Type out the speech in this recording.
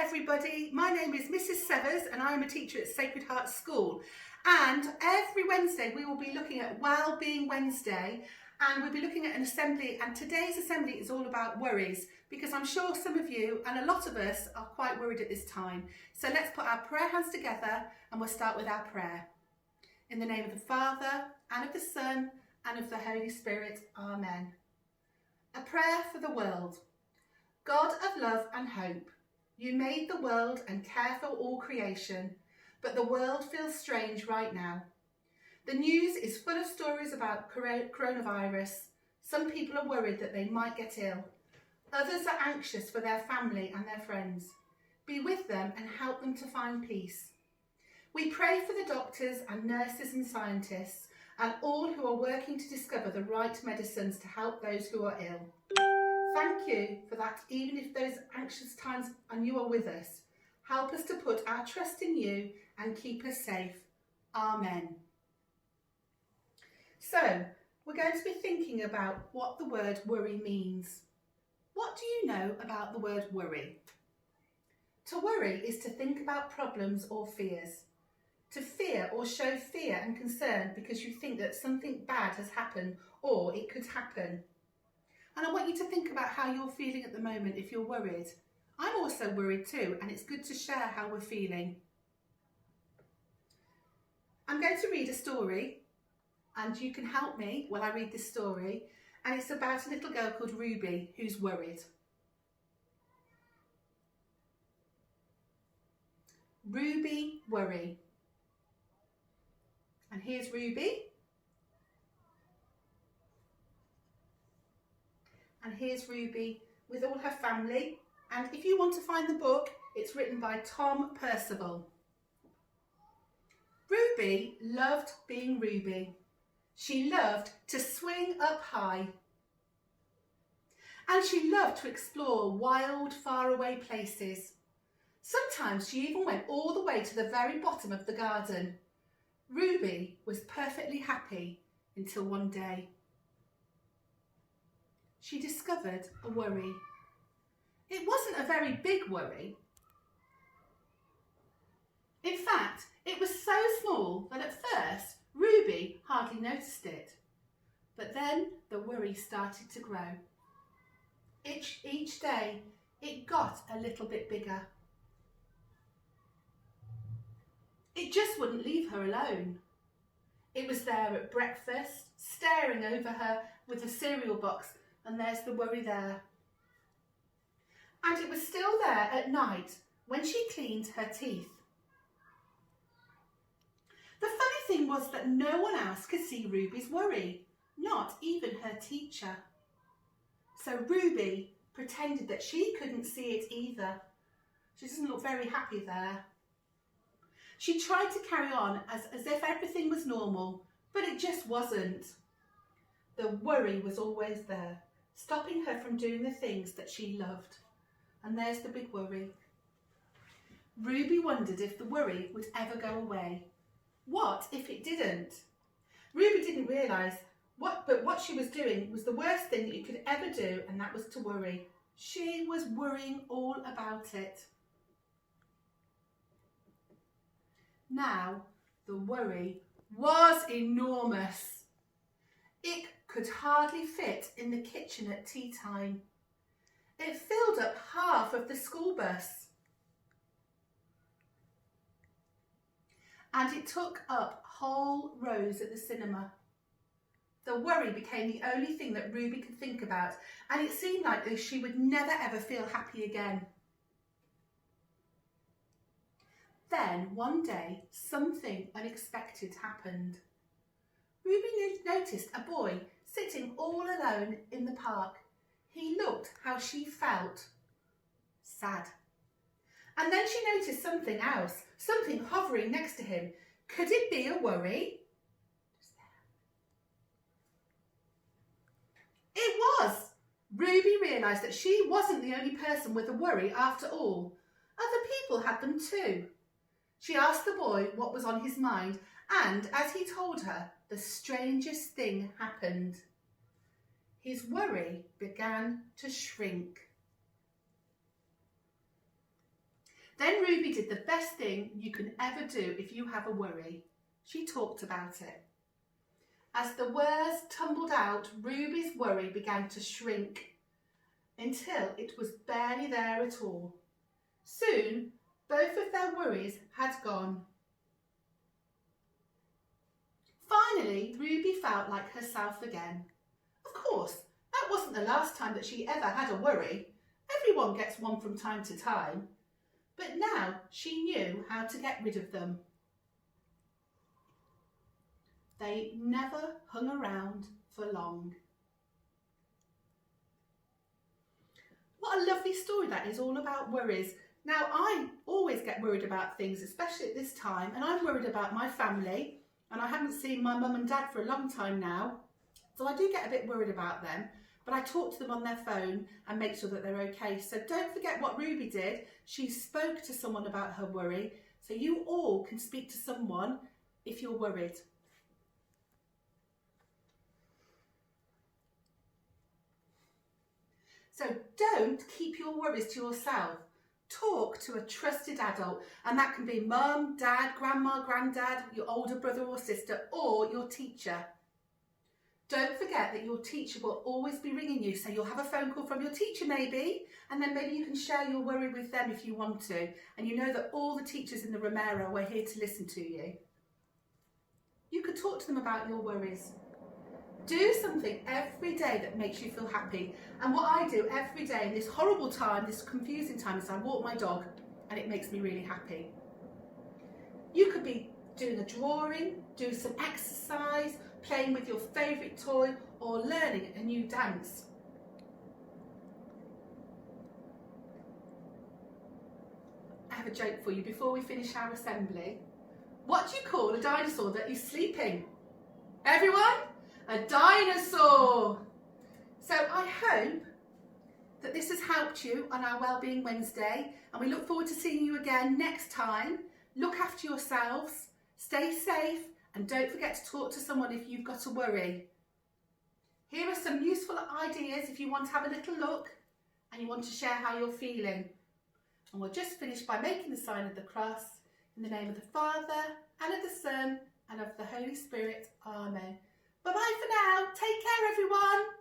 everybody, my name is Mrs. Severs and I am a teacher at Sacred Heart School, and every Wednesday we will be looking at Wellbeing Wednesday, and we'll be looking at an assembly, and today's assembly is all about worries, because I'm sure some of you and a lot of us are quite worried at this time. So let's put our prayer hands together and we'll start with our prayer. In the name of the Father and of the Son and of the Holy Spirit, Amen. A prayer for the world. God of love and hope, you made the world and care for all creation, but the world feels strange right now. The news is full of stories about coronavirus. Some people are worried that they might get ill. Others are anxious for their family and their friends. Be with them and help them to find peace. We pray for the doctors and nurses and scientists and all who are working to discover the right medicines to help those who are ill. Thank you for that, even if those anxious times and you are with us. Help us to put our trust in you and keep us safe. Amen. So, we're going to be thinking about what the word worry means. What do you know about the word worry? To worry is to think about problems or fears. To fear or show fear and concern because you think that something bad has happened or it could happen. And I want you to think about how you're feeling at the moment if you're worried. I'm also worried too, and it's good to share how we're feeling. I'm going to read a story, and you can help me while I read this story, and it's about a little girl called Ruby who's worried. Ruby worry. And here's Ruby. And here's Ruby with all her family. And if you want to find the book, it's written by Tom Percival. Ruby loved being Ruby. She loved to swing up high. And she loved to explore wild, faraway places. Sometimes she even went all the way to the very bottom of the garden. Ruby was perfectly happy until one day. She discovered a worry. It wasn't a very big worry. In fact, it was so small that at first Ruby hardly noticed it. But then the worry started to grow. Each day it got a little bit bigger. It just wouldn't leave her alone. It was there at breakfast, staring over her with a cereal box, and there's the worry there. And it was still there at night when she cleaned her teeth. The funny thing was that no one else could see Ruby's worry, not even her teacher. So Ruby pretended that she couldn't see it either. She doesn't look very happy there. She tried to carry on as if everything was normal, but it just wasn't. The worry was always there, stopping her from doing the things that she loved. And there's the big worry. Ruby wondered if the worry would ever go away. What if it didn't? Ruby didn't realise but what she was doing was the worst thing that you could ever do, and that was to worry. She was worrying all about it. Now, the worry was enormous. It could hardly fit in the kitchen at tea time. It filled up half of the school bus. And it took up whole rows at the cinema. The worry became the only thing that Ruby could think about, and it seemed like she would never ever feel happy again. Then, one day, something unexpected happened. Ruby noticed a boy sitting all alone in the park. He looked how she felt. Sad. And then she noticed something else, something hovering next to him. Could it be a worry? It was. Ruby realised that she wasn't the only person with a worry after all. Other people had them too. She asked the boy what was on his mind, and as he told her, the strangest thing happened. His worry began to shrink. Then Ruby did the best thing you can ever do if you have a worry. She talked about it. As the words tumbled out, Ruby's worry began to shrink until it was barely there at all. Soon, both of their worries had gone. Finally, Ruby felt like herself again. Of course, that wasn't the last time that she ever had a worry. Everyone gets one from time to time. But now she knew how to get rid of them. They never hung around for long. What a lovely story that is, all about worries. Now, I always get worried about things, especially at this time, and I'm worried about my family, and I haven't seen my mum and dad for a long time now, so I do get a bit worried about them, but I talk to them on their phone and make sure that they're okay. So don't forget what Ruby did. She spoke to someone about her worry, so you all can speak to someone if you're worried. So don't keep your worries to yourself. Talk to a trusted adult, and that can be mum, dad, grandma, granddad, your older brother or sister, or your teacher. Don't forget that your teacher will always be ringing you, so you'll have a phone call from your teacher maybe, and then maybe you can share your worry with them if you want to, and you know that all the teachers in the Romero are here to listen to you. You could talk to them about your worries. Do something every day that makes you feel happy. And what I do every day in this horrible time, this confusing time, is I walk my dog, and it makes me really happy. You could be doing a drawing, doing some exercise, playing with your favourite toy, or learning a new dance. I have a joke for you before we finish our assembly. What do you call a dinosaur that is sleeping? Everyone? A dinosaur! So I hope that this has helped you on our Wellbeing Wednesday, and we look forward to seeing you again next time. Look after yourselves, stay safe, and don't forget to talk to someone if you've got a worry. Here are some useful ideas if you want to have a little look and you want to share how you're feeling. And we'll just finish by making the sign of the cross. In the name of the Father, and of the Son, and of the Holy Spirit. Amen. Bye-bye for now. Take care, everyone.